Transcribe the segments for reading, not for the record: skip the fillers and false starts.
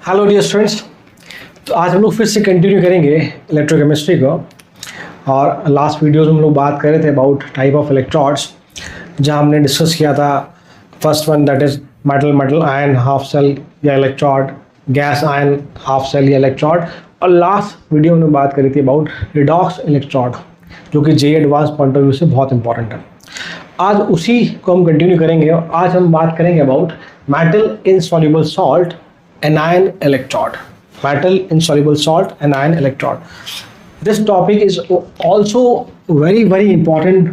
Hello dear students. तो आज हम लोग फिर से कंटिन्यू करेंगे इलेक्ट्रोकेमिस्ट्री को। और लास्ट वीडियोस में हम लोग बात कर रहे थे अबाउट टाइप ऑफ इलेक्ट्रोड्स, जहां हमने डिस्कस किया था first one that is metal ion half cell या electrode, gas ion half cell या इलेक्ट्रोड, और लास्ट वीडियो में बात करी थी अबाउट रिडॉक्स इलेक्ट्रोड, जो कि J advance point of view से बहुत इंपॉर्टेंट है। आज उसी को हम कंटिन्यू करेंगे और आज हम बात करेंगे about metal insoluble salt anion electrode. Metal insoluble salt anion electrode. This topic is also very important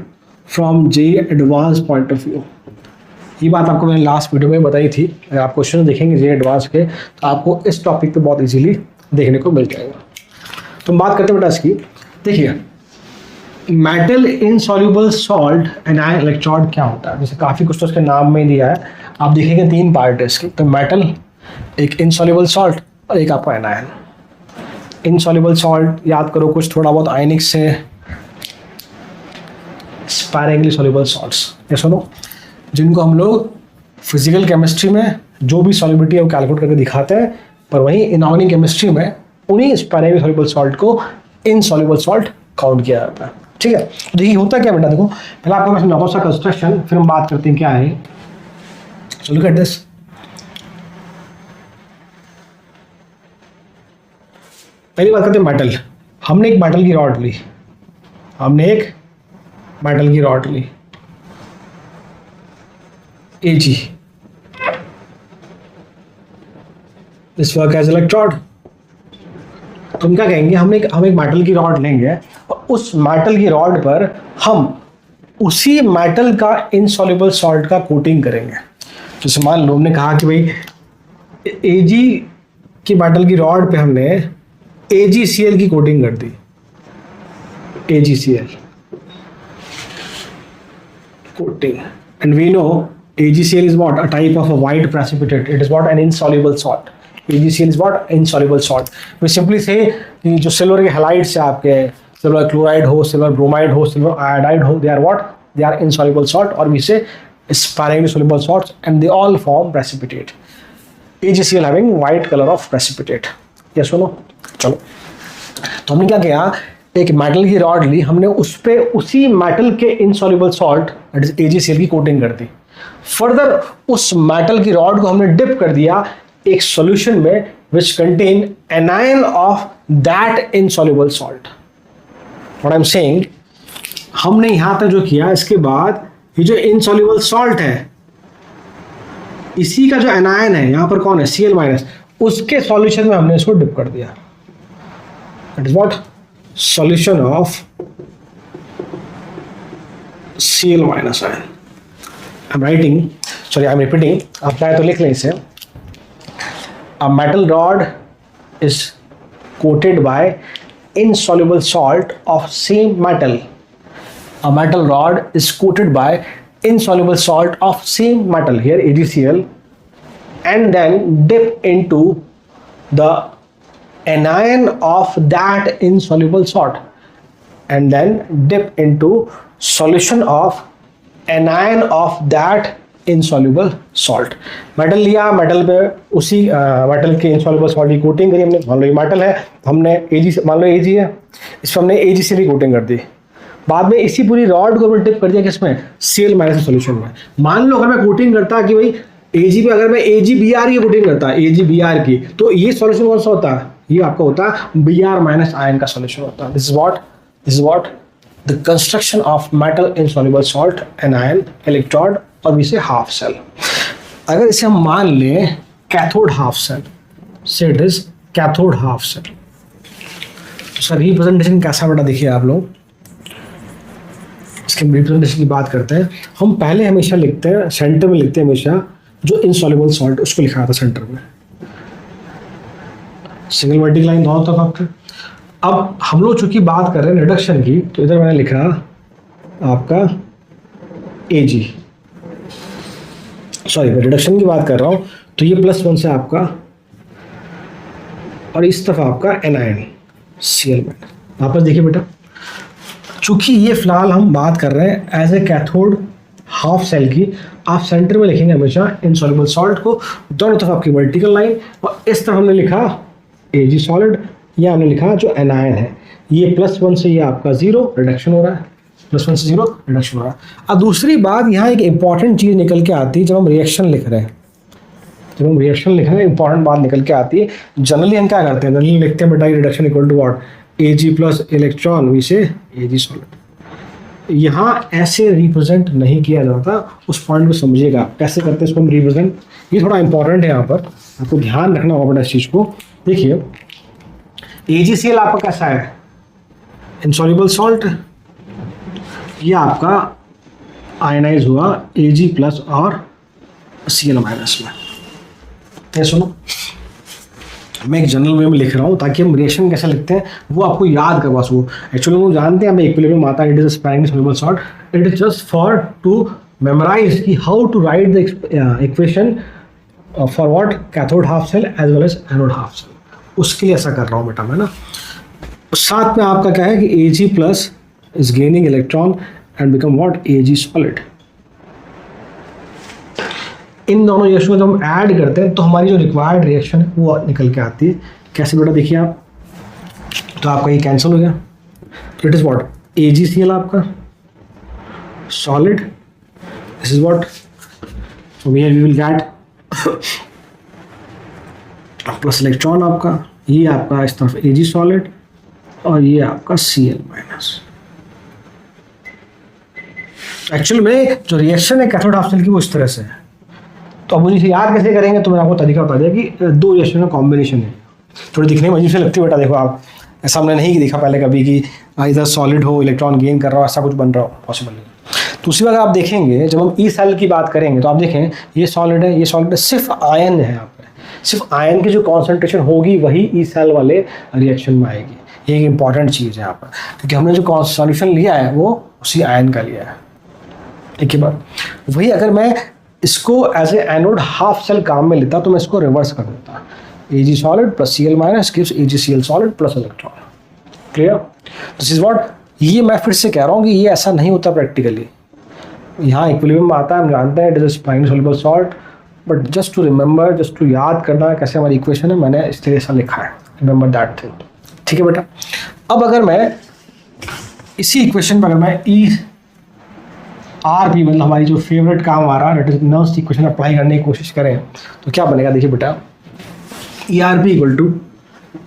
from JEE advanced point of view. ये बात आपको मैंने लास्ट वीडियो में बताई थी। अगर आप क्वेश्चन देखेंगे JEE एडवांस के तो आपको इस टॉपिक पे बहुत इजीली देखने को मिल जाएगा। तो हम बात करते हैं बेटा इसकी। देखिए, metal insoluble salt anion electrode क्या होता है। जैसे काफ़ी कुछ तो उसके नाम में दिया है, आप देखेंगे 3 पार्ट है इसके। तो मेटल, एक इनसॉल्युबल सॉल्ट और एक आपका एनायन। इनसॉल्युबल सॉल्ट याद करो कुछ थोड़ा बहुत आयनिक से स्पायरेंगली सॉल्युबल सॉल्ट्स, ये सुनो, जिनको हम लोग फिजिकल केमिस्ट्री में जो भी सॉल्युबिलिटी है वो कैलकुलेट करके दिखाते हैं, पर वहीं इनऑर्गेनिक केमिस्ट्री में उन्हीं स्पायरेंगली सॉल्युबल सॉल्ट को इनसॉल्युबल सॉल्ट काउंट किया जाता है। ठीक है, तो देखिए होता क्या बेटा, देखो पहले आपको मैं समझाता हूँ कंस्ट्रक्शन, फिर हम बात करते हैं क्या है। So look at this. पहली बात करते हैं मेटल। हमने एक मेटल की रॉड ली, Ag, this work as electrode. तुम क्या कहेंगे, हम एक मेटल की रॉड लेंगे और उस मेटल की रॉड पर हम उसी मेटल का इनसॉल्युबल सॉल्ट का कोटिंग करेंगे। जैसे मान लो हमने कहा कि भाई Ag की मेटल की रॉड पे हमने AgCl की कोटिंग कर दी, AgCl coating, and we know AgCl is what, a type of a white precipitate. It is what, an insoluble salt. AgCl is what, insoluble salt. We simply say कि जो silver के halides है आपके, silver chloride हो, silver bromide हो, silver iodide हो, they are what, they are insoluble salt, or we say sparingly soluble salts, and they all form precipitate. AgCl having white color of precipitate. Yes or no? चलो, तो हमने क्या किया, एक metal की rod ली, हमने उस पे उसी मेटल के insoluble salt that is AgCl की कोटिंग कर दी। फर्दर उस मेटल की रॉड को हमने डिप कर दिया एक सॉल्यूशन में which contain anion of that insoluble salt. What I am saying, हमने यहां तक जो किया, इसके बाद ये जो इनसॉल्युबल सॉल्ट है, इसी का जो एनायन है यहां पर कौन है, Cl-, उसके सॉल्यूशन में हमने इसको डिप कर दिया। That is what, solution of Cl- ion. I'm writing, sorry, I'm repeating. आप चाहे तो लिख लें इसे। A metal rod is coated by insoluble salt of same metal. A metal rod is coated by insoluble salt of same metal, here AgCl, and then dip into the anion of that insoluble salt, and then dip into solution of anion of that insoluble salt. Metal लिया, metal पे उसी metal के insoluble salt की coating करी हमने। मान लो ये metal है, हमने मान लो Ag है, इस पर हमने AgCl की कोटिंग कर दी। बाद में इसी पूरी रॉड को हमने डिप कर दिया किसमें, Cl- सॉल्यूशन में। मान लो अगर मैं कोटिंग करता कि भाई Ag पे अगर मैं AgBr की कोटिंग करता, AgBr की, तो ये सॉल्यूशन कौन सा होता है, ये आपका होता है Br- आयन का सॉल्यूशन होता है। This is what the construction of metal insoluble salt anion electrode, और इसे हाफ सेल। अगर इसे हम मान लें cathode half cell, say it is cathode half cell. तो सर रिप्रेजेंटेशन कैसा बेटा, देखिए आप लोग इसके रिप्रेजेंटेशन की बात करते हैं। हम पहले हमेशा लिखते हैं, सेंटर में लिखते हैं हमेशा जो इनसॉल्युबल सॉल्ट, उसको लिखा था सेंटर में, सिंगल वर्टिकल लाइन दोनों तरफ आपके। अब हम लोग चूंकि बात कर रहे हैं रिडक्शन की, तो इधर मैंने लिखा आपका Ag, सॉरी रिडक्शन की बात कर रहा हूं, तो ये +1 से आपका, और इस तरफ आपका एनायन Cl-। वापस देखिए बेटा, चूंकि ये फिलहाल हम बात कर रहे हैं as a cathode half cell की, आप सेंटर में लिखेंगे हमेशा इनसॉल्युबल सॉल्ट को, दोनों तरफ आपकी वर्टिकल लाइन, और इस तरफ हमने लिखा Ag सॉलिड, ये हमने लिखा जो एनायन है, ये +1 से ये आपका 0 रिडक्शन हो रहा है, +1 से 0 रिडक्शन हो रहा है। अब दूसरी बात, यहाँ एक इंपॉर्टेंट चीज़ निकल के आती है जब हम रिएक्शन लिख रहे हैं, जब हम रिएक्शन लिख रहे हैं इंपॉर्टेंट बात निकल के आती है। जनरली हम क्या करते हैं, जनरली लिखते हैं बेटा reduction equal to what, Ag plus electron we say Ag solid. यहाँ ऐसे रिप्रेजेंट नहीं किया जाता, उस पॉइंट को समझिएगा कैसे करते हैं इसको हम रिप्रेजेंट, ये थोड़ा इंपॉर्टेंट है, यहाँ पर आपको ध्यान रखना होगा बेटा इस चीज़ को। देखिए AgCl आपका कैसा है, इनसॉल्युबल सॉल्ट, ये आपका आयनाइज हुआ Ag प्लस और Cl माइनस में। ये सुनो, मैं एक जनरल वे में लिख रहा हूँ ताकि हम रिएक्शन कैसे लिखते हैं वो आपको याद करवा सकूँ। एक्चुअली वो जानते हैं हमें इक्विलिब्रियम आता है, it is sparingly soluble salt, it is just for to memorise कि how to write the equation for what cathode half cell as well as anode half cell, उसके लिए ऐसा कर रहा हूँ बेटा मैं ना। साथ में आपका क्या है कि Ag plus is gaining electron and become what Ag solid. इन दोनों रिएक्शन को जब हम ऐड करते हैं तो हमारी जो रिक्वायर्ड रिएक्शन है वो निकल के आती है। कैसे बेटा, देखिए आप, तो आपका ये कैंसिल हो गया, तो इट इज व्हाट AgCl आपका solid, this is what, so we will get plus electron आपका, ये आपका इस तरफ Ag सॉलिड और ये आपका Cl माइनस। एक्चुअल में जो रिएक्शन है कैथोड हाफ सेल की वो इस तरह से है। तो अब मुझे इसे याद कैसे करेंगे, तो मैंने आपको तरीका बता दिया कि दो रिएक्शन का कॉम्बिनेशन है। थोड़ी दिखने में अजीब से लगती है बेटा, देखो आप, ऐसा हमने नहीं देखा पहले कभी कि इधर सॉलिड हो इलेक्ट्रॉन गेन कर रहा हो, ऐसा कुछ बन रहा हो, पॉसिबल नहीं। तो उसी वक्त आप देखेंगे जब हम ई सेल की बात करेंगे तो आप देखें ये सॉलिड है, ये सॉलिड है, सिर्फ आयन है यहाँ पर, सिर्फ आयन की जो कॉन्सेंट्रेशन होगी वही ई सेल वाले रिएक्शन में आएगी। ये एक इंपॉर्टेंट चीज़ है यहाँ पर, क्योंकि हमने जो सॉल्यूशन लिया है वो उसी आयन का लिया है। ठीक है बात, वही अगर मैं इसको as a anode half cell काम में लेता तो मैं इसको रिवर्स कर देता, Ag solid plus Cl minus gives AgCl solid plus electron. Clear, this is what, ये मैं फिर से कह रहा हूँ कि ये ऐसा नहीं होता प्रैक्टिकली। यहाँ इक्विलिब्रियम में आता है, हम जानते हैं it is sparingly soluble salt, but just to remember, just to याद करना कैसे हमारी इक्वेशन है, मैंने इस तरह से लिखा है, रिमेंबर दैट थिंग। ठीक है बेटा, अब अगर मैं इसी इक्वेशन पर अगर मैं ERP मतलब हमारी जो फेवरेट काम आ रहा है, that is Nernst equation apply करने की कोशिश करें तो क्या बनेगा, देखिए बेटा, ERP equal to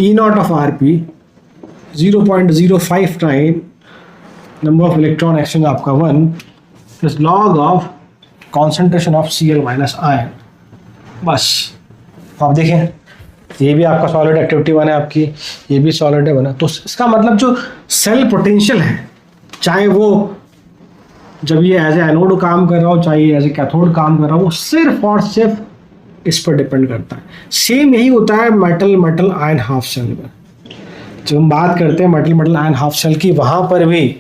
E nought of RP 0.059 number of electron exchange आपका 1 plus log of concentration of Cl minus ion. बस आप देखें, ये भी आपका सॉलिड एक्टिविटी वन है आपकी, ये भी सॉलिड है बना, तो इसका मतलब जो सेल पोटेंशियल है, चाहे वो जब ये एज ए एनोड काम कर रहा हो चाहे एज ए कैथोड काम कर रहा हो, वो सिर्फ और सिर्फ इस पर डिपेंड करता है। सेम यही होता है मेटल आयन हाफ सेल में। जब हम बात करते हैं मेटल आयन हाफ सेल की, वहाँ पर भी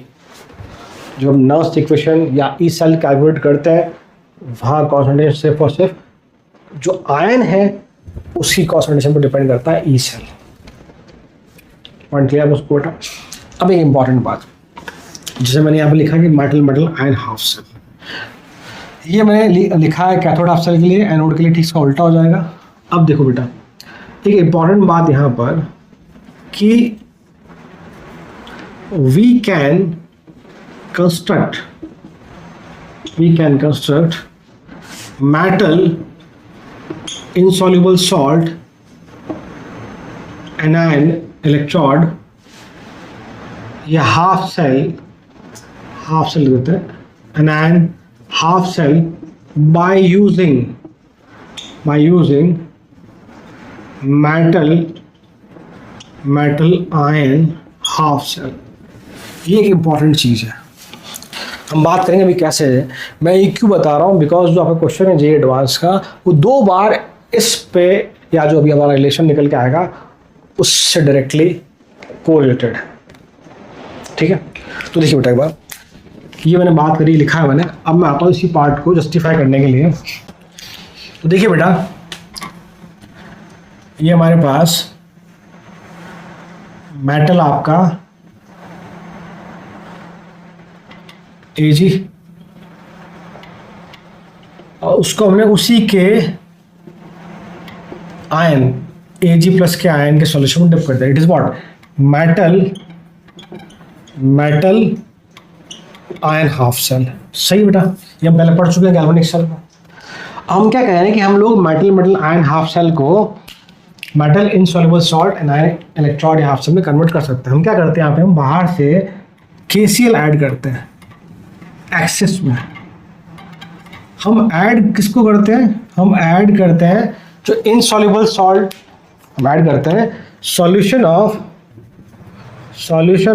जब हम नर्व्स इक्वेशन या ई सेल कैलकुलेट करते हैं, वहाँ कॉन्सेंट्रेशन सिर्फ और सिर्फ जो आयन है उसकी कॉन्सेंट्रेशन पर डिपेंड करता है ई सेल। पॉइंट क्लियर उसको बेटा। अब एक इंपॉर्टेंट बात, जैसे मैंने यहाँ पे लिखा कि मेटल आयन हाफ सेल, ये मैंने लिखा है कैथोड हाफ सेल के लिए, एनोड के लिए ठीक से उल्टा हो जाएगा। अब देखो बेटा, एक इंपॉर्टेंट बात यहाँ पर कि we can construct metal insoluble salt anion electrode या हाफ सेल कहते हैं anion half cell by using metal ion half cell। ये एक इम्पॉर्टेंट चीज़ है, हम बात करेंगे अभी कैसे है। मैं ये क्यों बता रहा हूँ, बिकॉज जो आपका क्वेश्चन है जे एडवांस का, वो 2 बार इस पे या जो अभी हमारा रिलेशन निकल के आएगा उससे डायरेक्टली कोरिलेटेड है। ठीक है, तो देखिए बेटा एक बार, ये मैंने बात करी, लिखा है मैंने, अब मैं आता हूँ इसी पार्ट को जस्टिफाई करने के लिए। तो देखिए बेटा, ये हमारे पास मेटल आपका Ag और उसको हमने उसी के आयन Ag+ के आयन के सॉल्यूशन में डिप कर दिया। It is what? Metal ion half cell. सही बेटा, ये हम पहले पढ़ चुके हैं गैल्वेनिक सेल को। हम क्या कह रहे हैं कि हम लोग मेटल आयन हाफ सेल को मेटल इनसॉल्युबल सॉल्ट एंड आयन इलेक्ट्रोड हाफ सेल में कन्वर्ट कर सकते हैं। हम क्या करते हैं यहाँ पे, हम बाहर से KCl ऐड करते हैं एक्सिस में। हम ऐड किसको करते हैं? हम ऐड करते हैं जो इनसॉल्युबल सॉल्ट, हम ऐड करते हैं solution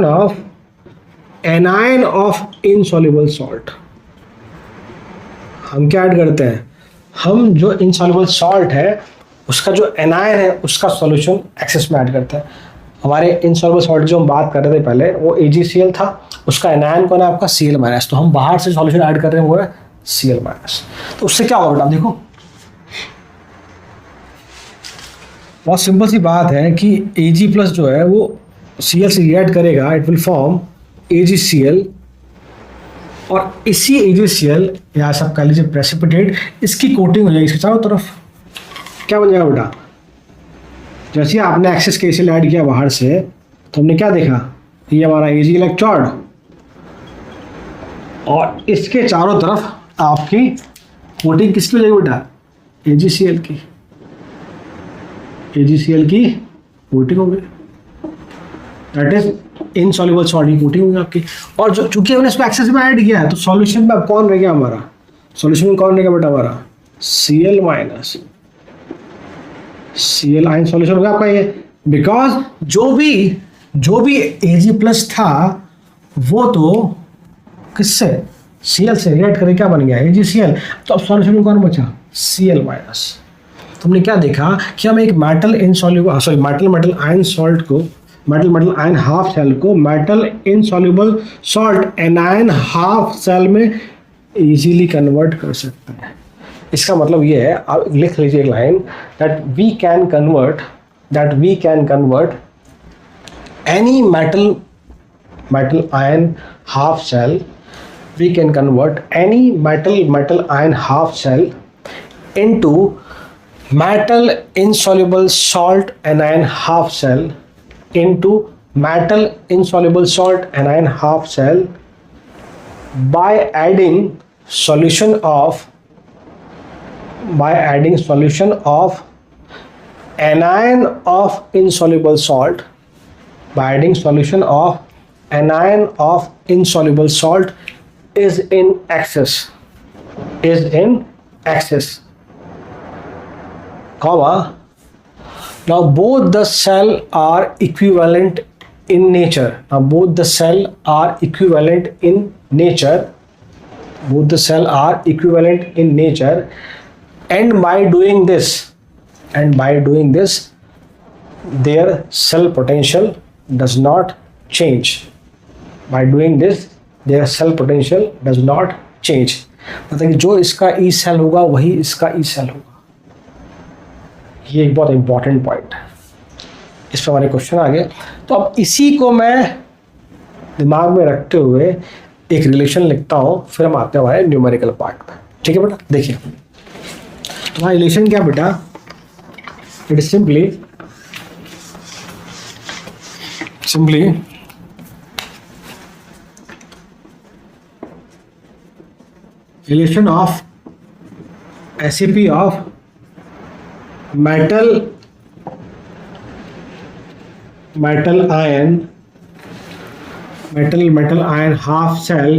of anion of insoluble salt. हम क्या ऐड करते हैं? हम जो इनसॉल्युबल सॉल्ट है उसका जो एनायन है उसका सॉल्यूशन एक्सेस में ऐड करते हैं। हमारे इनसॉल्युबल सॉल्ट जो हम बात कर रहे थे पहले वो AgCl था, उसका एनायन कौन है आपका? Cl-। तो हम बाहर से सॉल्यूशन ऐड कर रहे हैं वो है Cl-। तो उससे क्या होगा बेटा? देखो बहुत सिंपल सी बात है कि Ag+ जो है वो Cl से रिएक्ट करेगा, इट विल फॉर्म AgCl, और इसी AgCl या सब कह लीजिए प्रेसिपिटेट, इसकी कोटिंग हो जाएगी इसके चारों तरफ। क्या बन जाएगा बेटा? जैसे आपने एक्सेस KCl ऐड किया बाहर से तो हमने क्या देखा? ये हमारा Ag इलेक्ट्रोड, और इसके चारों तरफ आपकी कोटिंग किसकी हो जाएगी बेटा? AgCl की। AgCl की कोटिंग हो गई, दैट इज इनसॉल्युबल सॉल्ट की कोटिंग होगी आपकी। और जो चूंकि हमने इसको एक्सेस में ऐड किया है तो सॉल्यूशन में अब कौन रह गया हमारा? सॉल्यूशन में कौन रह गया बेटा हमारा? Cl-। Cl आयन सॉल्यूशन हो गया आपका ये, बिकॉज जो भी Ag+ था वो तो किससे? Cl से रिएक्ट करके क्या बन गया? AgCl। तो अब सॉल्यूशन में कौन बचा? Cl-। तो हमने क्या देखा कि हम एक मेटल आयन सॉल्ट को, मेटल आयन हाफ सेल को metal insoluble salt anion half cell में इजीली कन्वर्ट कर सकते हैं। इसका मतलब ये है, आप लिख लीजिए एक line, that we can convert any metal ion half cell, we can convert any metal ion half cell into metal insoluble salt anion half cell into metal insoluble salt anion half cell by adding solution of anion of insoluble salt, by adding solution of anion of insoluble salt is in excess, comma, now both the cell are equivalent in nature, and by doing this their cell potential does not change. मतलब कि जो इसका E cell होगा वही इसका E cell होगा। ये एक बहुत इंपॉर्टेंट पॉइंट है, इस पर हमारे क्वेश्चन आ गए। तो अब इसी को मैं दिमाग में रखते हुए एक रिलेशन लिखता हूँ, फिर हम आते हैं हमारे न्यूमेरिकल पार्ट पे। ठीक है बेटा, देखिए तुम्हारा रिलेशन क्या बेटा? It is simply relation of SAP of metal ion half cell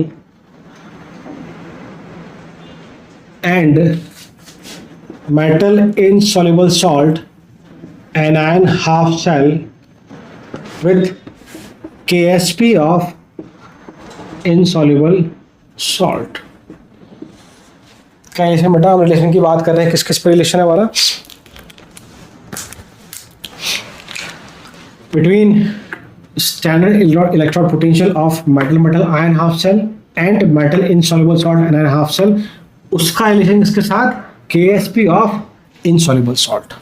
and metal insoluble salt anion half cell with KSP of insoluble salt। क्या इसमें बेटा हम रिलेशन की बात कर रहे हैं? किस किस पे रिलेशन है हमारा? Between standard electron potential of metal ion half cell and metal insoluble salt ion half cell, उसका रिलेशन इसके साथ KSP ऑफ इनसॉल्युबल सॉल्ट,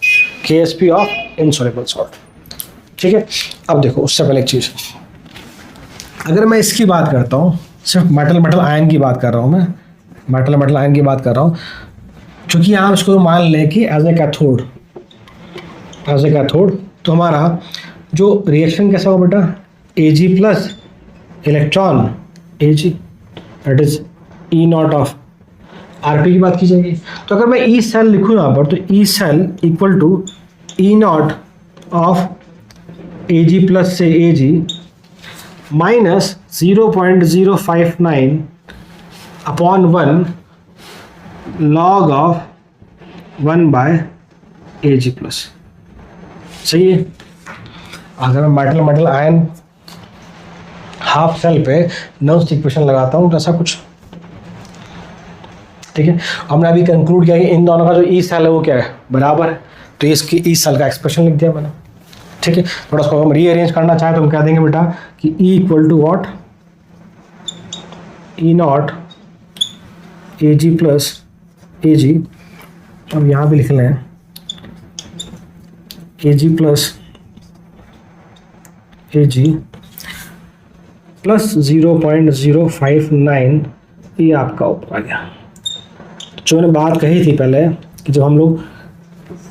ठीक है। अब देखो उससे पहले एक चीज, अगर मैं इसकी बात करता हूँ, सिर्फ मेटल आयन की बात कर रहा हूँ, मैं मेटल आयन की बात कर रहा हूँ, चूँकि यहाँ इसको मान लें कि एज ए कैथोड तो हमारा जो रिएक्शन कैसा होगा बेटा, Ag plus electron Ag, that is E nought of Rp की बात की जाएगी। तो अगर मैं ई सेल लिखूँ यहाँ पर, तो E cell equal to E nought of Ag plus से Ag minus 0.059 upon 1 log of 1 by Ag plus. सही है। अगर मैं मेटल आयन हाफ सेल पे नर्व्स इक्वेशन लगाता हूँ तो ऐसा कुछ, ठीक है। हमने अभी कंक्लूड किया कि इन दोनों का जो ई सेल है वो क्या है, बराबर है। तो इसकी ई सेल का एक्सप्रेशन लिख दिया मैंने, ठीक है। थोड़ा उसको हम रीअरेंज करना चाहें तो हम कह देंगे बेटा कि E equal to what, E not Ag plus Ag, अब यहाँ भी लिख लें Ag प्लस Ag प्लस 0.059, ये आपका ऊपर आ गया। जो मैंने बात कही थी पहले कि जब हम लोग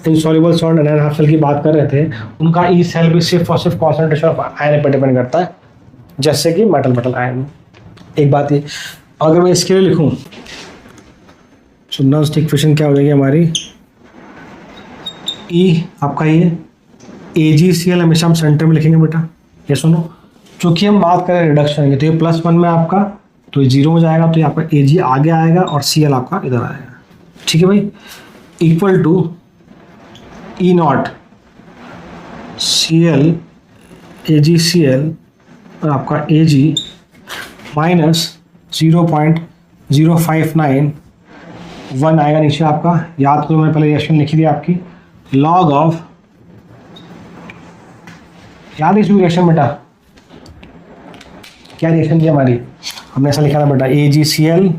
insoluble salt anion half cell की बात कर रहे थे, उनका ई सेल भी सिर्फ और सिर्फ कॉन्सेंट्रेशन ऑफ आयन पर डिपेंड करता है, जैसे कि मेटल आयन। एक बात ये, अगर मैं इसके लिए लिखूं तो नर्व्स इक्वेशन क्या हो जाएगी हमारी, ई आपका ये AgCl हमेशा हम सेंटर में लिखेंगे बेटा। ये सुनो, चूंकि हम बात करें रिडक्शन की, तो ये +1 में आपका, तो ये 0 में जाएगा, तो ये आपका Ag आगे आएगा और Cl आपका इधर आएगा, ठीक है भाई। Equal to E nought Cl AgCl और आपका Ag माइनस 0.059 1 आएगा नीचे आपका। याद करो मैंने पहले रिएक्शन लिखी थी आपकी, लॉग ऑफ, याद है इसमें रिएक्शन बेटा, क्या रिएक्शन थी हमारी, हमने ऐसा लिखा था बेटा AgCl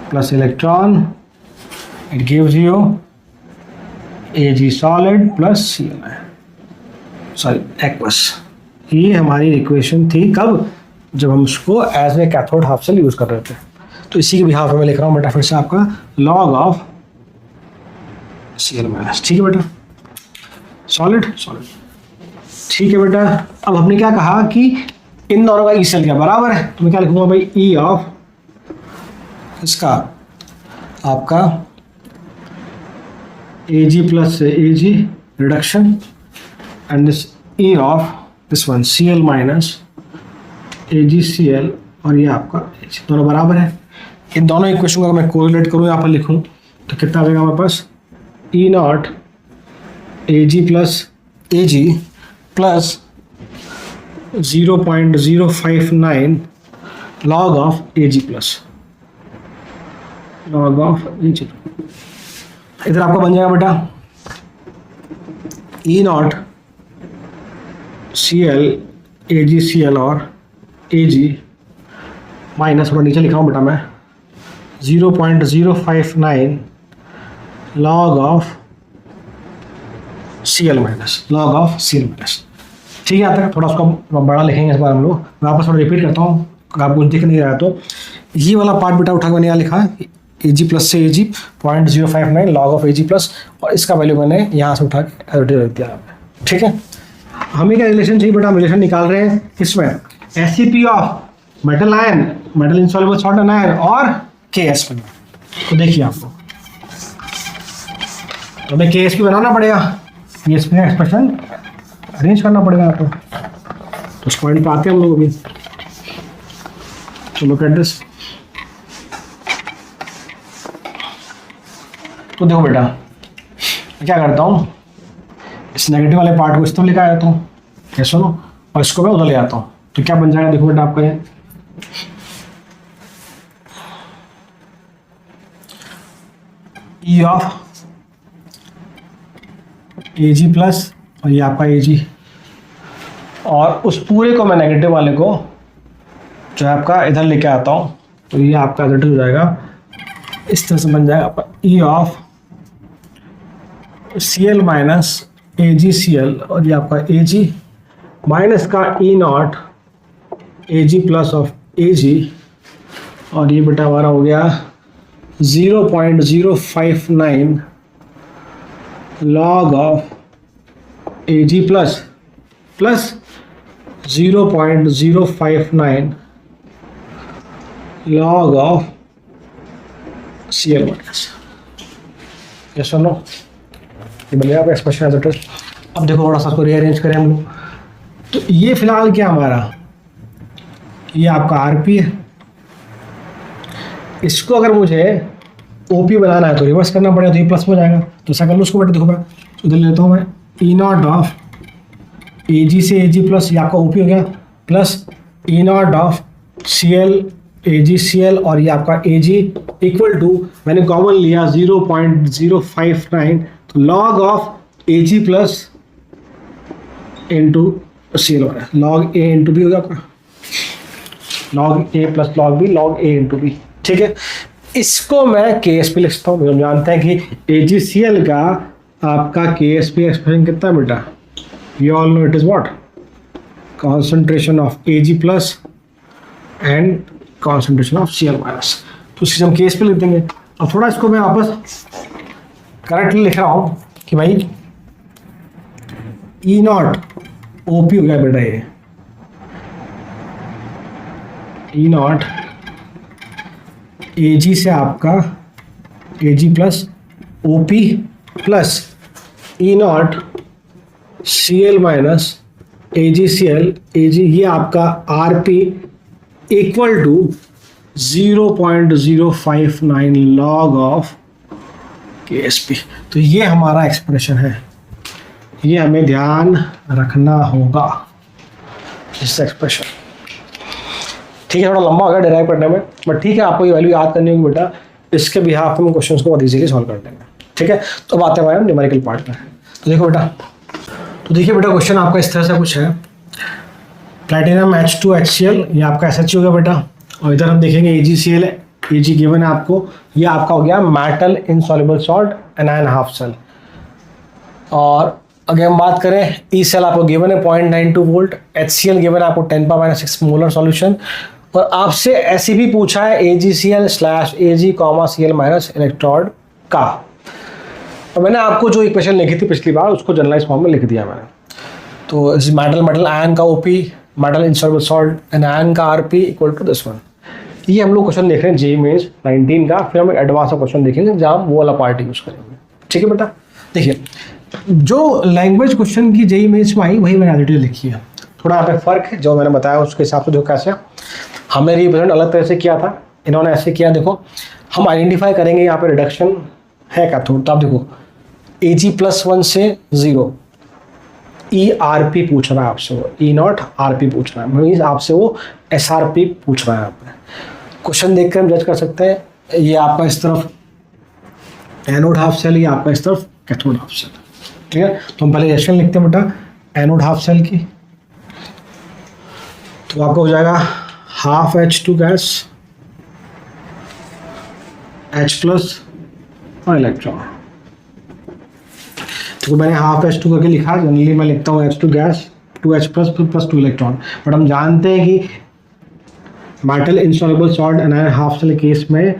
plus electron, it gives you Ag solid plus Cl, sorry aqueous. ये हमारी इक्वेशन थी कब, जब हम उसको as a cathode half cell use कर रहे थे। तो इसी के बिहाफ में लिख रहा हूँ बेटा फिर से आपका लॉग ऑफ Cl माइनस, ठीक है बेटा, सॉलिड, ठीक है बेटा। अब हमने क्या कहा कि इन दोनों का ई सेल क्या बराबर है, तो मैं क्या लिखूंगा भाई, ई ऑफ इसका आपका Ag प्लस से Ag reduction and this E of this one Cl minus AgCl और ये आपका Ag, दोनों बराबर है। इन दोनों इक्वेशन को अगर मैं कोरिलेट करूँ, यहाँ पर लिखूँ तो कितना आ जाएगा हमारे पास, E not Ag plus Ag plus 0.059 log of Ag plus log of Ag। इधर आपका बन जाएगा बेटा ई नॉट Cl AgCl और Ag माइनस, थोड़ा नीचे लिखा हूँ बेटा मैं, 0.059 log of Cl minus, log of Cl minus, ठीक है। आता है, थोड़ा उसको बड़ा लिखेंगे इस बार हम लोग। मैं वापस थोड़ा रिपीट करता हूँ, अगर आपको दिख नहीं रहा तो ये वाला पार्ट बेटा उठा के मैंने यहाँ लिखा है Ag प्लस से Ag 0.059 log of Ag plus, और इसका वैल्यू मैंने यहाँ से उठा के रख दिया, ठीक है। हमें क्या रिलेशन चाहिए बेटा, हम रिलेशन निकाल रहे हैं इसमें SCP of metal ion, metal insoluble salt ion और KSP में। तो देखिए आपको तो हमें KSP बनाना पड़ेगा, KSP का एक्सप्रेशन अरेंज करना पड़ेगा आपको। तो उस पॉइंट पे आते हैं हम लोग अभी। तो लुक एट दिस, तो देखो बेटा मैं क्या करता हूँ, इस नेगेटिव वाले पार्ट को इस तरफ लेकर आता हूँ, क्या सुनो, और इसको मैं उधर ले आता हूँ, तो क्या बन जाएगा देखो बेटा आपका ये ई ऑफ Ag प्लस और ये आपका Ag, और उस पूरे को मैं नेगेटिव वाले को जो है आपका इधर लेके आता हूँ, तो ये आपका इधर हो जाएगा, इस तरह से बन जाएगा आपका E of Cl minus AgCl और ये आपका Ag माइनस का E not Ag plus of Ag, और ये बेटा हमारा हो गया 0.059 log of Ag plus 0.059 log of Cl minus. Yes और नो, ये बन गया आपका एक्सप्रेशन एज इट इज। अब देखो थोड़ा सा इसको रीअरेंज करें हम लोग, तो ये फिलहाल क्या हमारा, ये आपका आरपी है। इसको अगर मुझे ओपी बनाना है तो रिवर्स करना पड़ेगा, तो ये प्लस हो जाएगा। तो ऐसा कर लो उसको, बेटा देखो मैं इधर लेता हूँ मैं, ई नॉट ऑफ ए जी से ए जी प्लस, ये आपका ओपी हो गया, plus E not of C L A G C L, और ये आपका ए जी इक्वल टू, मैंने कॉमन लिया 0.059, तो log of A G plus into C L, log A into B हो गया आपका, log A plus log B, log A into B. ठीक है, इसको मैं के एस पी लिखता हूँ। हम जानते हैं कि ए जी सी एल का आपका के एस पी एक्सप्रेशन कितना है बेटा, you all know it is what, concentration of A G plus and concentration of C L minus. तो उसकी हम केस पे लिख देंगे। अब थोड़ा इसको मैं वापस करेक्टली लिख रहा हूँ कि भाई ई नॉट ओ पी हो गया बेटा, ये ई नॉट ए जी से आपका A G plus O P plus E naught C L minus A G C L A G, ये आपका R P equal to 0.059 log of K S P. तो ये हमारा एक्सप्रेशन है, ये हमें ध्यान रखना होगा इस एक्सप्रेशन। ठीक है, थोड़ा लंबा हो गया डिराइव करने में, बट ठीक है, आपको ये वैल्यू याद करनी होगी बेटा, इसके बिहाफ में क्वेश्चन को बहुत इजीली सॉल्व कर देंगे। ठीक है, तो अब आते हैं हम न्यूमेरिकल पार्ट में। तो देखो बेटा, क्वेश्चन आपका इस तरह से कुछ है, प्लैटिनम H2HCl, ये आपका SH हो गया बेटा, और इधर हम देखेंगे AgCl है, Ag गिवन है आपको, ये आपका हो गया metal insoluble salt anion half cell. और अगर हम बात करें ई सेल आपको गिवन है 0.92 वोल्ट, HCl गिवन है आपको 10⁻⁶ मोलर सॉल्यूशन, और आपसे ऐसे भी पूछा है AgCl/Ag, Cl- इलेक्ट्रोड का। और मैंने आपको जो इक्वेशन लिखी थी पिछली बार, उसको जनरलाइज फॉर्म में लिख दिया मैंने। तो इस मेटल आयन का OP, metal insoluble salt and ion का RP equal to this one. ये हम लोग क्वेश्चन देख रहे हैं जेईई मेंस 19 का, फिर हम एडवांस का क्वेश्चन देखेंगे जहाँ हम वो वाला पार्ट यूज करेंगे। ठीक है बेटा, देखिए जो लैंग्वेज क्वेश्चन की जेईई मेंस में आई वही मैंने एज इट इज लिखी है, थोड़ा यहाँ पे फर्क है जो मैंने बताया उसके हिसाब से। जो कैसे हमने रिप्रेजेंट अलग तरह से किया था, इन्होंने ऐसे किया। देखो हम आइडेंटिफाई करेंगे यहाँ पे रिडक्शन है कैथोड, तो आप देखो Ag+1 से 0, ई आर पी पूछ रहा है आपसे, वो ई नॉट आर पी पूछ रहा है, मीन्स आपसे वो एस आर पी पूछ रहा है। आप क्वेश्चन देख कर हम जज कर सकते हैं, ये आपका इस तरफ एनोड हाफ सेल, ये आपका इस तरफ कैथोड हाफ सेल। ठीक है, तो हम पहले रिएक्शन लिखते हैं बेटा एनोड हाफ सेल की, तो आपका हो जाएगा हाफ H2 गैस H+ और इलेक्ट्रॉन। तो मैंने हाफ H2 करके लिखा, जनरली मैं लिखता हूँ H2 gas 2H+ plus 2 electron, but हम जानते हैं कि metal insoluble salt anion half cell case में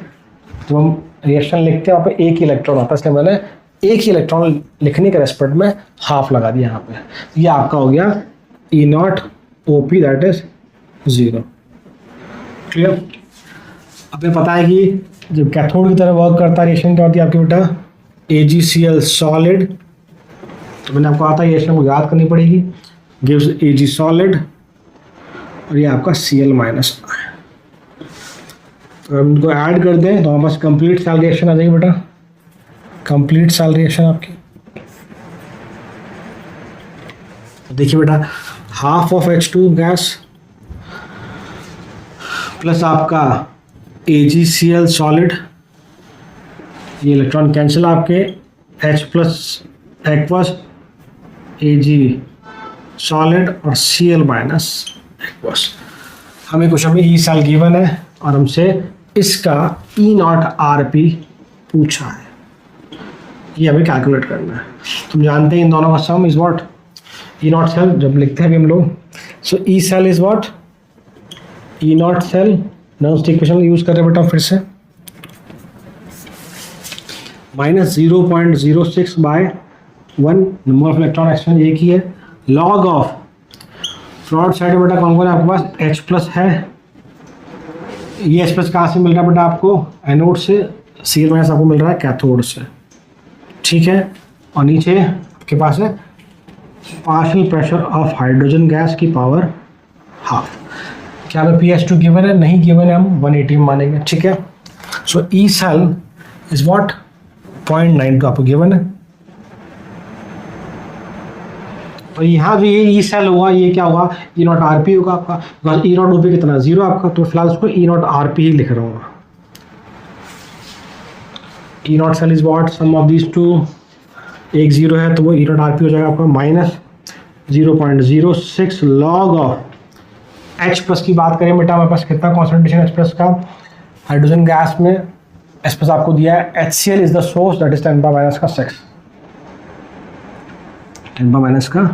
जब हम रिएक्शन लिखते हैं वहाँ पे एक ही इलेक्ट्रॉन आता है, इसलिए मैंने एक ही इलेक्ट्रॉन लिखने के रेस्पेक्ट में हाफ लगा दिया यहाँ पे। ये आपका हो गया E naught O P, that is 0। Clear. अब ये पता है कि जब कैथोड की तरह वर्क करता है रिएक्शन क्या होती है आपकी बेटा, AgCl सॉलिड, तो मैंने आपको आता है रिएक्शन को याद करनी पड़ेगी, गिव्स Ag सॉलिड और ये आपका Cl-। तो हम इनको ऐड कर दें तो हमारे पास कंप्लीट सेल रिएक्शन आ जाएगी बेटा, कंप्लीट सेल रिएक्शन आपकी। देखिए बेटा half of H2 gas plus आपका AgCl सॉलिड, ये इलेक्ट्रॉन कैंसिल आपके, H+ एक्वस Ag सॉलिड और Cl- एक्वस। हमें क्वेश्चन में ई सेल गिवन है और हमसे इसका ई नॉट आर पी पूछा है, ये हमें कैलकुलेट करना है। तुम जानते हैं इन दोनों का sum is what, E not cell जब लिखते हैं अभी हम लोग, so E cell is what, E not cell. Nernst equation use कर रहे बेटा फिर से, -0.06 by 1 number of electron exchange एक ही है। लॉग ऑफ फ्रॉड साइड में बेटा कौन कौन है आपके पास, H प्लस है, ये H प्लस कहाँ से मिल रहा है बेटा आपको, एनोड से, Cl माइनस आपको मिल रहा है कैथोड से, ठीक है। और नीचे आपके पास है partial pressure of hydrogen gas की पावर हाफ। क्या हमें pH2 गिवन है, नहीं गिवन है, हम 180 मानेंगे, ठीक है। सो ई सेल इज व्हाट 0.92 आपको गिवन है। और यहाँ भी ये ई सेल होगा, ये क्या होगा, ई नॉट आर पी होगा आपका, because E naught O P कितना 0 आपका, तो फिलहाल उसको ई नॉट आर पी ही लिख रहा हूँ। E not cell is what sum of these two, एक 0 है तो वो ई नॉट आर पी हो जाएगा आपका -0.06 लॉग ऑफ H प्लस की बात करें बेटा, हमारे पास कितना कॉन्सेंट्रेशन H प्लस का हाइड्रोजन गैस में, H प्लस आपको दिया है, HCl is the source that is 10⁻⁻⁶ 10⁻⁶।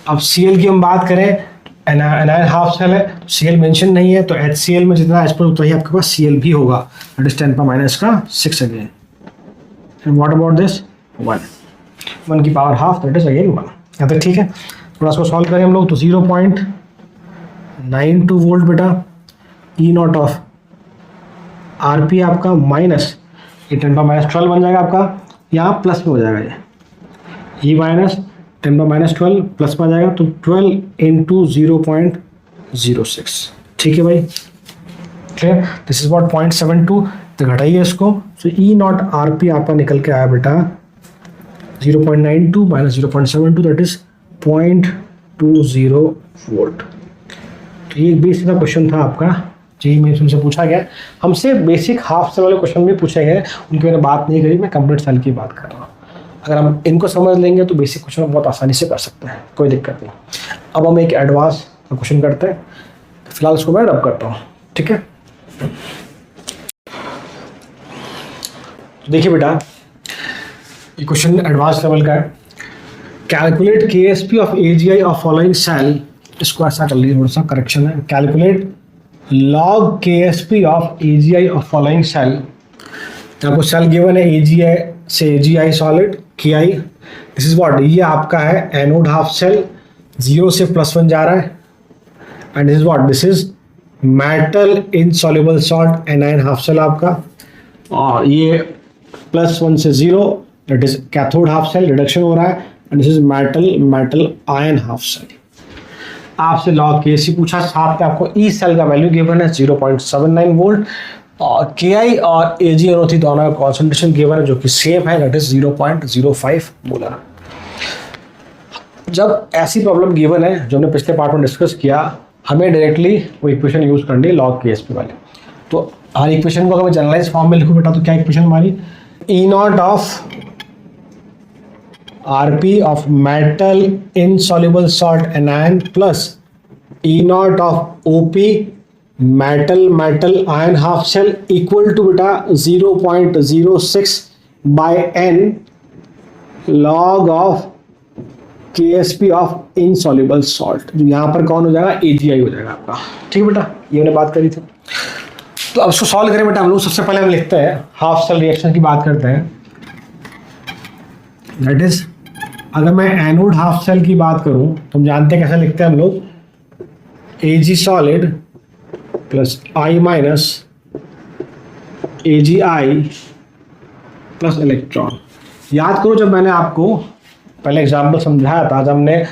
अब Cl की हम बात करें, एनायन हाफ सेल है, Cl मेंशन नहीं है, तो HCl में जितना H प्लस उतना ही आपके पास Cl भी होगा, that is 10⁻⁶ again. And what about this 1 की power half, that is again 1। यहाँ तक ठीक है। थोड़ा इसको सॉल्व करें हम लोग, तो 0.92 वोल्ट बेटा, E not of R P आपका माइनस ये 10⁻12 बन जाएगा आपका, यहाँ प्लस में हो जाएगा ये माइनस 10⁻12 प्लस में आ जाएगा, तो 12 × 0.06, ठीक है भाई, क्लियर। दिस इज व्हाट 0.72, तो घटाइए इसको, सो ई नॉट आर पी आपका निकल के आया बेटा 0.92 - 0.72 दैट इज 0.20 वोल्ट। तो ये एक बेसिक का क्वेश्चन था आपका, जी में तुमसे पूछा गया। हमसे बेसिक हाफ सेल वाले क्वेश्चन भी पूछे गए, उनकी मैंने बात नहीं करी, मैं कंप्लीट सेल की बात कर रहा हूँ। अगर हम इनको समझ लेंगे तो बेसिक क्वेश्चन बहुत आसानी से कर सकते हैं, कोई दिक्कत नहीं। अब हम एक एडवांस क्वेश्चन करते हैं, फिलहाल इसको मैं रब करता हूँ, ठीक है। देखिए बेटा, ये क्वेश्चन एडवांस लेवल का है। Calculate KSP of AGI of following cell, इसको ऐसा कर लीजिए, थोड़ा सा करेक्शन है। Calculate log KSP of AGI of following cell. आपको सेल गिवन है AGI से AGI solid KI, this is what, ये आपका है एनोड हाफ सेल, 0 से +1 जा रहा है, and this is what, this is metal insoluble salt anion half cell आपका, और ये +1 से 0 that is cathode half cell, reduction हो रहा है, and this is metal ion half cell. आपसे लॉग KSP पूछा, साथ में आपको ई सेल का वैल्यू गिवन है 0.79 वोल्ट, और KI और AG एनओ3 दोनों का कॉन्सेंट्रेशन गिवन है जो कि सेम है, दैट इज 0.05 मोलर। जब ऐसी प्रॉब्लम गिवन है जो हमने पिछले पार्ट में डिस्कस किया, हमें डायरेक्टली वो इक्वेशन यूज करनी है लॉग KSP वाली। तो हर इक्वेशन को अगर मैं जनरलाइज फॉर्म में लिखूँ बेटा, तो क्या इक्वेशन हमारी, E not of RP of metal insoluble salt anion plus E not of OP metal ion half cell equal to बेटा 0.06 by n log of KSP of insoluble salt, जो यहाँ पर कौन हो जाएगा, AGI हो जाएगा आपका, ठीक है बेटा, ये मैंने बात करी थी। तो अब इसको सॉल्व करें बेटा हम लोग। सबसे पहले हम लिखते हैं हाफ सेल रिएक्शन की बात करते हैं, दैट इज अगर मैं एनोड हाफ सेल की बात करूं तो हम जानते हैं कैसे लिखते हैं हम लोग, AG solid plus I minus AgI plus electron. याद करो जब मैंने आपको पहले एग्जाम्पल समझाया था, जब हमने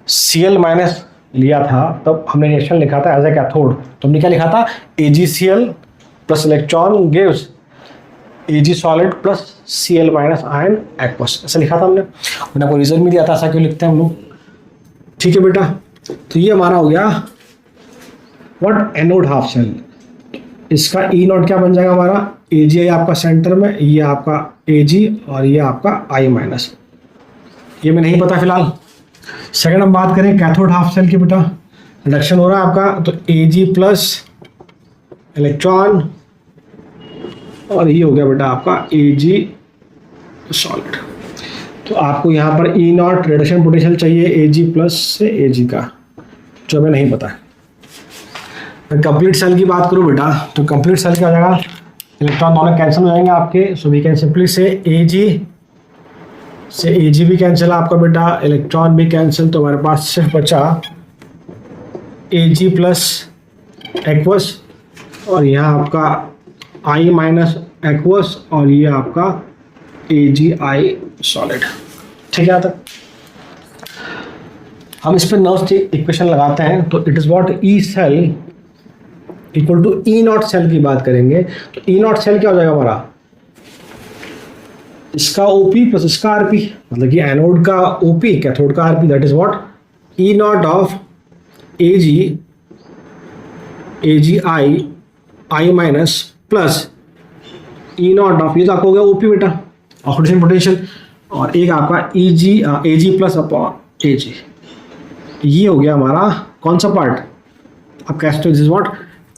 Cl माइनस लिया था तब हमने रिएक्शन लिखा था एज ए कैथोड, तो हमने क्या लिखा था, AgCl plus electron gives AG solid plus Cl minus ion aqueous, ऐसा लिखा था हमने। मैंने आपको रीजन भी दिया था ऐसा क्यों लिखते हैं हम लोग, ठीक है बेटा। तो ये हमारा हो गया व्हाट, एनोड हाफ सेल। इसका ई नॉट क्या बन जाएगा हमारा, AgI आपका सेंटर में, ये आपका AG और ये आपका I माइनस, ये मैं नहीं पता फिलहाल। सेकंड हम बात करें कैथोड हाफ सेल की बेटा, रिडक्शन हो रहा है आपका, तो AG प्लस इलेक्ट्रॉन और ये हो गया बेटा आपका AG सॉलिड। तो आपको यहाँ पर ई नॉट रिडक्शन पोटेंशियल चाहिए AG प्लस से AG का, जो हमें नहीं पता है। कंप्लीट सेल की बात करूँ बेटा, तो कंप्लीट सेल क्या हो जाएगा, इलेक्ट्रॉन दोनों कैंसिल हो जाएंगे आपके, सो वी कैन सिंपली से Ag भी कैंसिल आपका बेटा, इलेक्ट्रॉन भी कैंसिल, तो हमारे पास सिर्फ बचा Ag प्लस एक्वस और यहाँ आपका I माइनस एक्वस और ये आपका AgI सॉलिड। ठीक है, तक हम इस पर नर्व्स इक्वेशन लगाते हैं तो it is what E cell equal to E not cell की बात करेंगे तो ई नॉट सेल क्या हो जाएगा हमारा, इसका ओपी प्लस इसका आरपी, मतलब कि एनोड का ओपी कैथोड का RP, that is what E not of I minus plus E not of, ये तो आपको हो गया ओपी बेटा ऑक्सीडेशन पोटेंशियल, और एक आपका एजी प्लस अपॉन एजी, ये हो गया हमारा कौन सा पार्ट, अब कैसे this what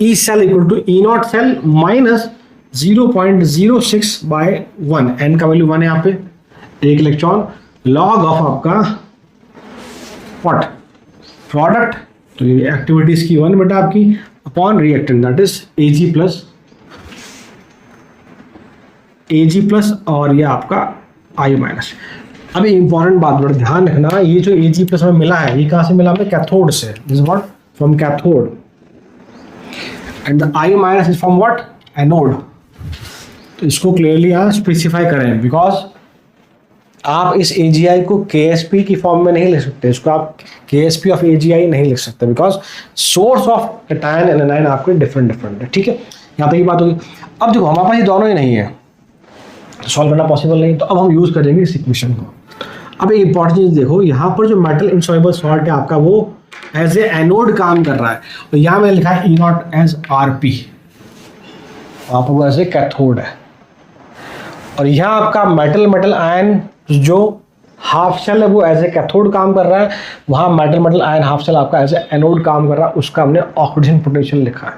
E cell equal to E not cell minus 0.06 by 1, n का वैल्यू 1 है यहाँ पे, एक इलेक्ट्रॉन लॉग ऑफ आपका व्हाट प्रोडक्ट, तो ये एक्टिविटीज की 1 बेटा आपकी upon reactant that is A G plus और ये आपका आई माइनस। अभी इंपॉर्टेंट बात बड़ा ध्यान रखना, ये जो एजी प्लस हमें मिला है ये कहाँ से मिला हमें, कैथोड से, this what from cathode, and the I minus is from what anode. तो इसको क्लियरली यहाँ स्पेसिफाई करें, बिकॉज आप इस AgI को KSP की फॉर्म में नहीं लिख सकते, इसको आप KSP ऑफ AgI नहीं लिख सकते, because source of cation and anion आपके डिफरेंट है। ठीक है, यहाँ तक ये बात होगी। अब देखो हमारे पास ये दोनों ही नहीं है, सॉल्व करना पॉसिबल नहीं, तो अब हम यूज करेंगे इस इक्वेशन को। अब एक इंपॉर्टेंट चीज देखो, यहाँ पर जो मेटल इनसॉल्युबल सॉल्ट है आपका वो एज ए एनोड काम कर रहा है, और यहाँ मैंने लिखा है ई नॉट एज आरपी, वहाँ पर वो एज ए कैथोड है, और यहाँ आपका मेटल आयन जो हाफ शेल है वो एज ए कैथोड काम कर रहा है, वहाँ मेटल आयन हाफ शेल आपका एज ए एनोड काम कर रहा है, उसका हमने ऑक्सीडेशन पोटेंशियल लिखा है।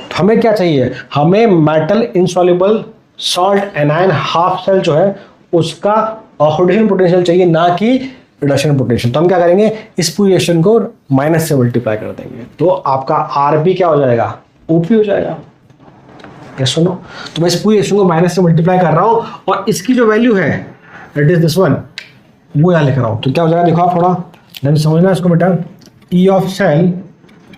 तो हमें क्या चाहिए, हमें metal insoluble salt anion half cell जो है उसका ऑक्सीडेशन पोटेंशियल चाहिए, ना कि रिडक्शन पोटेंशियल। तो हम क्या करेंगे, इस पूरी रिएक्शन को माइनस से मल्टीप्लाई कर देंगे, तो आपका आरपी क्या हो जाएगा, ओपी हो जाएगा। यस सुनो, तो मैं इस पूरी रिएक्शन को माइनस से मल्टीप्लाई कर रहा हूँ, और इसकी जो वैल्यू है दैट इज दिस वन, वो यहाँ लिख रहा हूँ। तो क्या हो जाएगा, देखो आप थोड़ा ध्यान समझना इसको बेटा, E of cell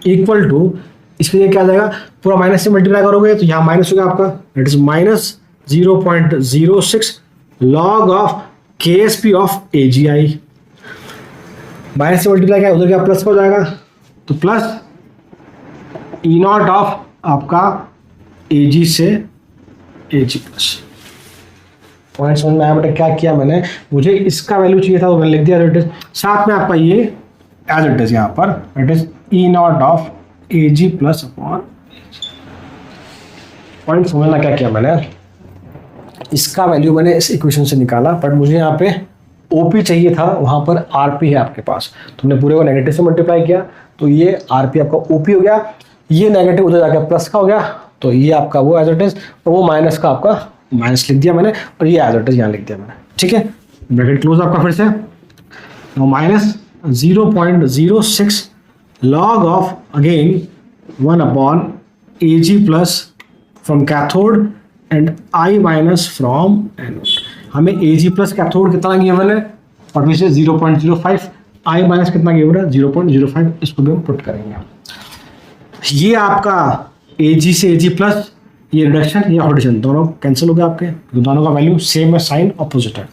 equal to, इसके लिए क्या आ जाएगा, पूरा माइनस से मल्टीप्लाई करोगे तो यहाँ माइनस हो गया आपका, that is minus 0.06 log of KSP of AgI, minus से मल्टीप्लाई क्या उधर क्या प्लस हो जाएगा, तो प्लस ई नॉट ऑफ आपका Ag से Ag प्लस। पॉइंट समझ में आया बेटा, क्या किया मैंने, मुझे इसका वैल्यू चाहिए था तो मैंने लिख दिया इट इज, साथ में आपका ये एज इट इज यहाँ पर it is E not of Ag plus upon. Point समझना क्या किया मैंने, इसका वैल्यू मैंने इस इक्वेशन से निकाला, बट मुझे यहाँ पे OP चाहिए था, वहाँ पर RP है आपके पास, तुमने पूरे को नेगेटिव से मल्टीप्लाई किया तो ये RP आपका OP हो गया, ये नेगेटिव उधर जाकर प्लस का हो गया, तो ये आपका वो एज इट इज, और वो माइनस का आपका माइनस लिख दिया मैंने, और ये एज इट इज यहाँ लिख दिया मैंने। ठीक है, ब्रैकेट क्लोज आपका फिर से, तो minus 0.06 log of again 1 upon Ag plus from cathode and I minus from anode. हमें Ag प्लस कैथोड कितना गिवन है, और फिर से 0.05, I माइनस कितना गिवन है 0.05, इसको भी हम पुट करेंगे। ये आपका Ag से Ag प्लस, ये रिडक्शन ये ऑक्सीडेशन दोनों कैंसिल हो गया आपके, तो दोनों का वैल्यू सेम है, साइन ऑपोजिट है।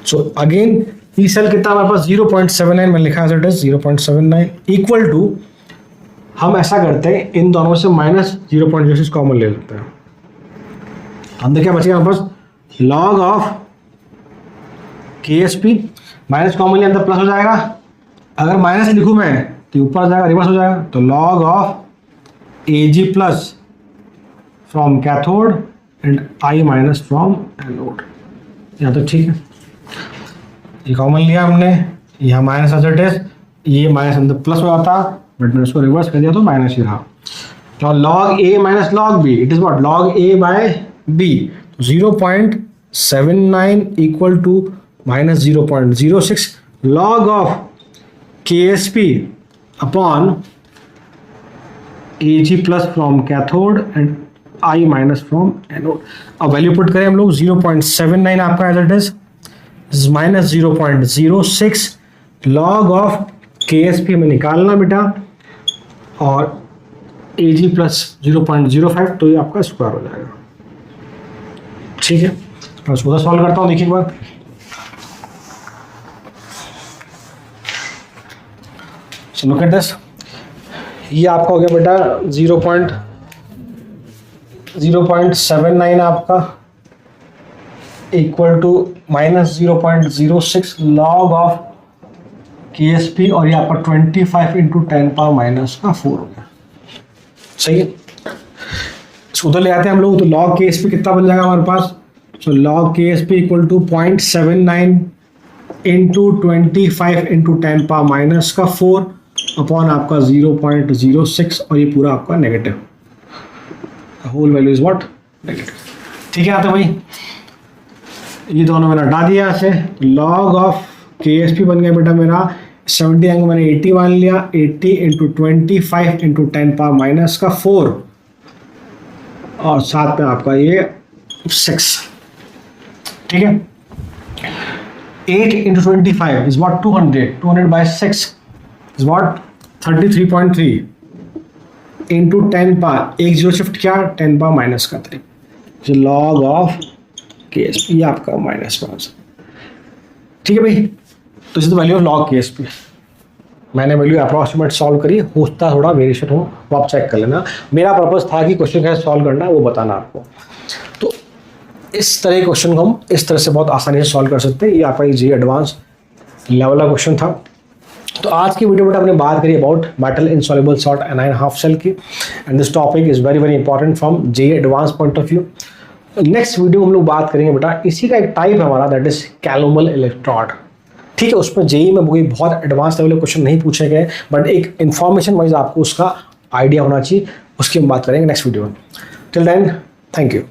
सो अगेन ई सेल कितना हमारे पास 0.79 में लिखा है, 0.79 इक्वल टू, हम ऐसा करते हैं इन दोनों से माइनस 0.06 कॉमन ले लेते हैं, हम देखिए बचेगा हमारे पास log of KSP, minus common अंदर प्लस हो जाएगा, अगर माइनस लिखूँ मैं तो ऊपर आ जाएगा, रिवर्स हो जाएगा, तो log of Ag plus from cathode and I minus from anode. यहाँ तो ठीक है, ये कॉमन लिया हमने, यहाँ माइनस एज इट, ये माइनस अंदर प्लस हो जाता, बट मैंने उसको रिवर्स कर दिया तो माइनस ही रहा। तो log A minus log B, it is what log A by B, 0.79 equal to minus 0.06 log of KSP upon Ag plus from cathode and I minus from anode. अब value put करें हम लोग 0.79 आपका as it is minus 0.06 log of KSP हमें निकालना बेटा, और Ag plus 0.05, तो ये आपका स्क्वायर हो जाएगा। ठीक है, मैं उसको सॉल्व करता हूँ, देखिए एक बार। सो लुक एट दिस, ये आपका हो गया बेटा 0.79 आपका equal to minus 0.06 log of KSP, और ये आपका 25 इंटू 10 पावर माइनस का 4 हो गया। सही है, उधर ले आते हैं हम लोग, तो लॉग KSP कितना बन जाएगा हमारे पास। So log KSP equal to 0.79 into 25 into 10 power minus का 4 अपॉन आपका 0.06, और ये पूरा आपका negative, whole value is what, negative. ठीक है, आते भाई, ये दोनों मैंने हटा दिया ऐसे। लॉग ऑफ KSP बन गया बेटा मेरा 70 को मैंने 80 मान लिया, 80 इंटू 25 इंटू 10 पावर माइनस का 4, और साथ में आपका ये 6। ठीक है, 8 into 25 is what 200 by 6 is what 33.3 into 10 power, एक जीरो शिफ्ट किया, 10 पावर माइनस का 3, जो लॉग ऑफ KSP, ये आपका माइनस का आंसर। ठीक है भाई, तो इस वैल्यू ऑफ लॉग KSP मैंने वैल्यू अप्रॉक्सीमेट सॉल्व करी, होता थोड़ा वेरिएशन हो वो आप चेक कर लेना। मेरा पर्पस था कि क्वेश्चन कैसे सॉल्व करना है वो बताना आपको। तो इस तरह के क्वेश्चन को हम इस तरह से बहुत आसानी से सॉल्व कर सकते हैं। ये आपका जी एडवांस लेवल का क्वेश्चन था। तो आज की वीडियो में हमने बात करी about metal insoluble salt anion half cell की, and this topic is very very important from JEE advance point of view. Next video हम लोग बात करेंगे बेटा, इसी का एक टाइप है हमारा, दैट इज कैलुमल इलेक्ट्रोड। ठीक है, उसमें जेई में कोई बहुत एडवांस लेवल के क्वेश्चन नहीं पूछे गए, बट एक इन्फॉर्मेशन वाइज आपको उसका आइडिया होना चाहिए, उसकी हम बात करेंगे नेक्स्ट वीडियो में। Till then, thank you.